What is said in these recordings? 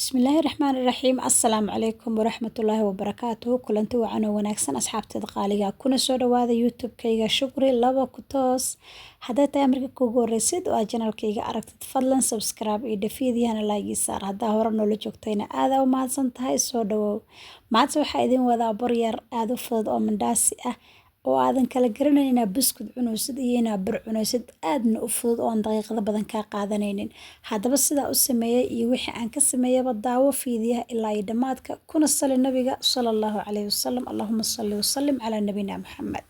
بسم الله الرحمن الرحيم السلام عليكم ورحمة الله وبركاته كلنتي وعنا وناكسن أصحابتي دقاليga kuna soo dhawaada youtube-kayga shukri laba ku toos hadday tahay marka kugu horeysid oo aad channel-kayga aragtid fadlan subscribe iyo fiidiyahana like ii saar haddaa hore noola joogtayna aad u mahadsan tahay soo dhawow maanta waxaa idin wadaa bur yar aad u fudud oo mandhaasi ah oo aadan kala garanayn inaad buskud cunaysid iyo inaad bur cunaysid aadna u fudud oo aan daqiiqado badan kaa qaadanaynin haddaba sidaa u sameeyay iyo wixii aan ka sameeyaba daawo fiidiyaha ilaa iyo dhammaadka kuna sali nabiga sala allahu calayhi wasalam allahuma salli wasalim calaa nabiyina maxamed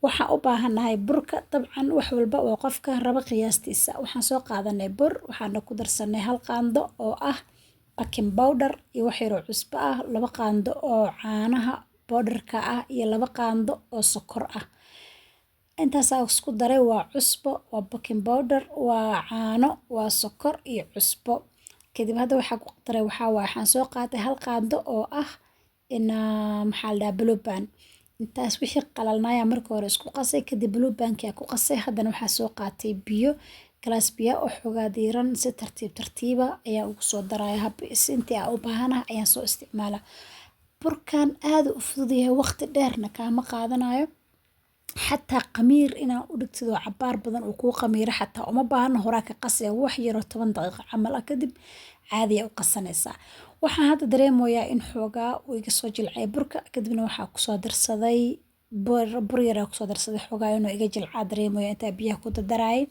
waxaan u baahanahay burka dabcan wax walba oo qofka raba qiyaastiisa waxaan soo qaadanay bur waxaana ku darsanay hal qaando oo ah baking powder iyo wax yar oo cusbo ah laba qaando oo caanaha powderka ah iyo laba qaando oo sokor ah intaas aan isku daray waa cusbo waa baking powder waa caano waa sokor iyo cusbo kadib hadda waxaan ku daray waxaan soo qaatay hal qaando oo ah maxaa la dhahaa blue band intaas wixii qalalnaya markii hore isku qasay kadib blue band-ka ku qasay haddana waxaan soo qaatay biyo glass biyo oo xogaa diiran si tartiib ayaa ugu soo daraya hab intii aan u baahanahay ayaan soo isticmaalaa burkan aad u fudud yahay waqti dheerna kaama qaadanayo xataa qamiir inaan u dhigtid oo cabaar badan uu kuu qamiiro xataa uma baahna horaa ka qasaya wax yaroo 10 daqiiqo camal ah kadib caadi u qasanaysaa waxaan hadda dareemayaa in xoogaa uu iga soo jilcay burka kadibna waxaa ku soo darsaday bur yar ku soo darsaday xoogaa inuu iga jilcaa dareemayo inta biyaha ku daraayay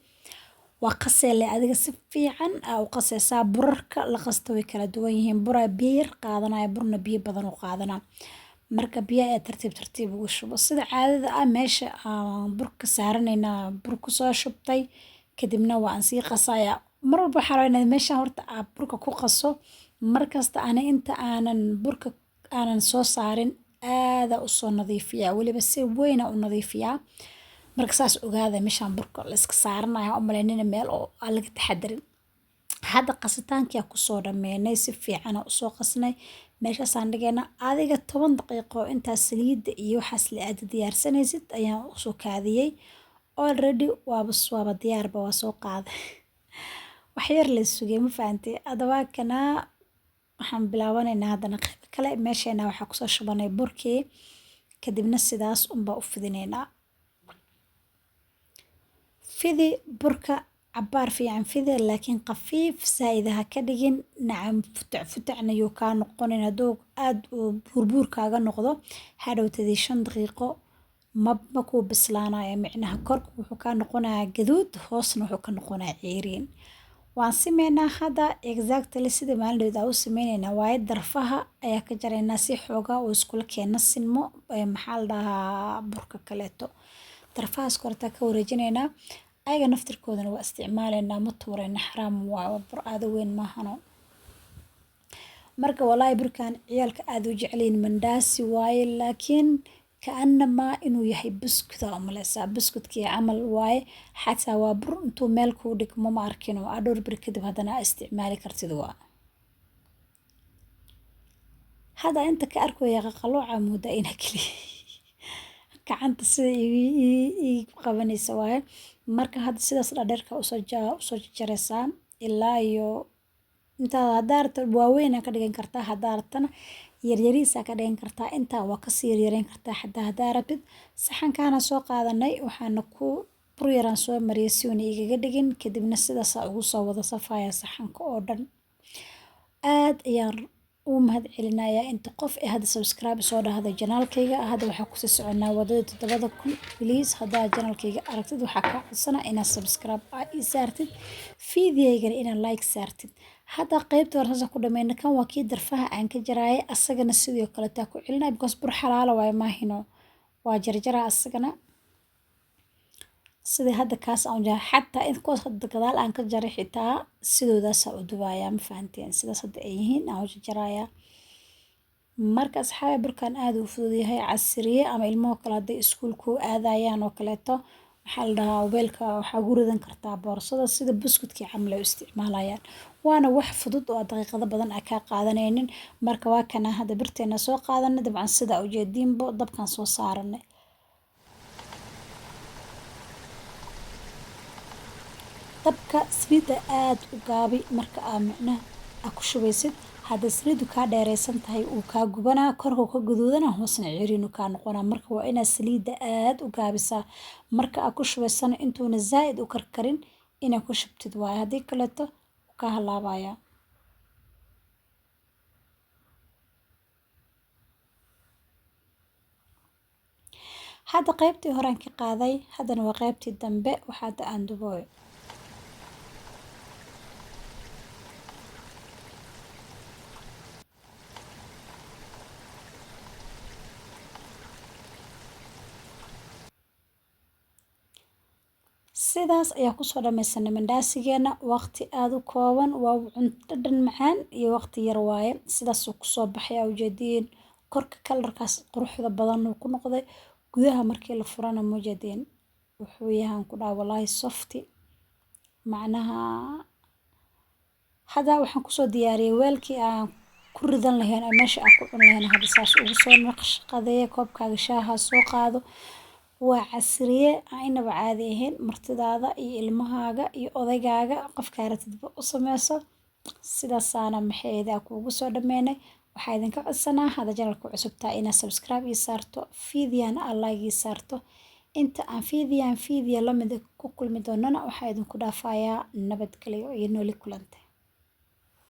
waa qasele adiga si fiican u qasaysaa burarka la qasto way kala duwan yihiin bura biyo yar qaadanaya burna biyo badan u qaadanaa marka biyaha ee tartiib ugu shubo sida caadada ah meesha aan burka saaranayna bur ku soo shubtay kadibna waan sii qasaya mar walba waxaa rabaa inaad meesha horta aad burka ku qaso markasta inta aanan burka aanan soo saarin aada u soo nadiifiyaa weliba si weyn u nadiifiyaa marka saas ogaada meeshaan burka la iska saaranayo u malaynina meel oo aan laga taxadarin hadda qasitaankii ku soo dhameynay si fiican u soo qasnay meeshaasaan dhigayna adiga 10 daqiiqo intaas saliidda iyo waxaas la aad diyaarsanaysid ayaan u soo kaadiyay already waaba diyaarba waa soo qaaday wax yar la sugay ma fahanti adaba kana waxaan bilaabanaynaa haddana qayb kale meesheena waxaa kusoo shubanay burkii kadibna sidaas unbaa u fidinaynaa fidi burka cabaar fiican fidi laakiin qafiif saa'idaha ka dhigin nacam futacna yuu kaa noqonin hadduu aad u burburkaaga noqdo hadhowtadii 5 daqiiqo ma kuu bislaanaya micnaha korka wuxuu kaa noqonayaa gaduud hoosna wuxuu ka noqonayaa ceeriin waan sameynaa hadda exactly sida maalin u sameynaynaa waaye darfaha ayaa ka jaraynaa si xoogaa oo iskula keena sinmo maxaa la dhahaa burka kaleeto darfahaas korta ka wareejinaynaa ayaga naftirkoodana waa isticmaalaynaa ma tuurayna xaraam waa bur aad u weyn maahano marka walaahi burkan ciyaalka aad u jeceliin mandhaasi waaye laakiin kaanama inuu yahay buskuda umaleysaa buskudkii camal waaye xataa waa bur intuu meel kuu dhigmo ma arkin oo dhowr bir kadib haddana isticmaali kartid waa hada inta ka arkaya qalooca mooda ina kaliya gacanta sida ii qabanaysa waaye marka hadda sidaas dhaadheerka usoo jaraysaa ilaa iyo intaa hadaarta waaweyn ka dhigan kartaa hadaartana yaryariisa ka dhigan kartaa intaa waa kasii yaryareyn kartaa hadaa rabtid saxankaana soo qaadanay waxaana ku bur yaraan soo mariyay si uuna igaga dhigin kadibna sidaas ugu soo wada safaya saxanka oo dhan aad ayaan u mahad celinayaa inta qof ee hadda subscribe soo dhahday channel-kayga hadda waxaa ku sii soconaa wadada 7,000 please haddaa channel-kayga aragtid waxaa ka codsanaa inaad subscribe ii saartid fiidiyaygana inaad like saartid hadda qaybta hore ku dhameyna kan waa kii darfaha aan ka jaraayay asagana sidoo kale taa ku celinay because bur xalaala waay maahino waa jarjara asagana sida hadda kaas aan jaray xataa inkoos hadda gadaal aan ka jaray xitaa sidoodaas u dubaaya ma fahanteen sidaas hadda ay yihiin aan u jaraaya marka asxaabay burkan aad u fudud yahay casriye ama ilmo kale haday iskuulku aadayaan oo kaleeto waxaa la dhahaa weelka waxaa ugu ridan kartaa boorsada sida buskudkii camal ay u isticmaalayaan waana wax fudud oo daqiiqado badan ka qaadanaynin marka waa kana hadda birteena soo qaadanay dabcan sida u jeediinbo dabkan soo saaranay dabka saliida aad u gaabi marka aan aad ku shubaysid. Hadda saliidu kaa dheeraysan tahay uu kaa gubanaa, korka ka guduudana hoosna ciriinu kaa noqonaa. Marka waa inaad saliidda aad u gaabisaa. Marka aad ku shubaysana intuuna zaa'id u karkarin inaad ku shubtid waaye. Haddii kaleeto wuu kaa halaabayaa. Hadda qaybtii horaan ka qaaday, haddana waa qaybtii dambe waxaad aan dubooy. Sidaas ayaa kusoo dhamaysanay mandaasigeena waqti aad u kooban. Waa cunto dhan macaan iyo waqti yar waaye. Sidaas uu kusoo baxay ujeediin korka kalarkaas quruxda badan uu ku noqday. Gudaha markii la furana muujadiin wuxuu yahay ku dhaw wallahi softi. Macnaha hadda waxaan kusoo diyaariyay weelkii aan ku ridan lahayn ama meesha aan ku cun lahayn. Hadda saas ugu soo naqshqadeey koobkaaga shaaha soo qaado. Waa casriye aynaba caadi ahayn martidaada iyo ilmahaaga iyo odaygaaga qofka ratidba u sameyso. Sidaas aana maxayda kuugu soo dhameynay. Waxaa idinka codsanaa hada janalku cusubtaa inaad subscribe ii saarto, fiidiyana like ii saarto. Inta aan fiidiya la mid ku kulmi doonana waxaa idinku dhaafayaa nabadgelyo iyo nooli kulante.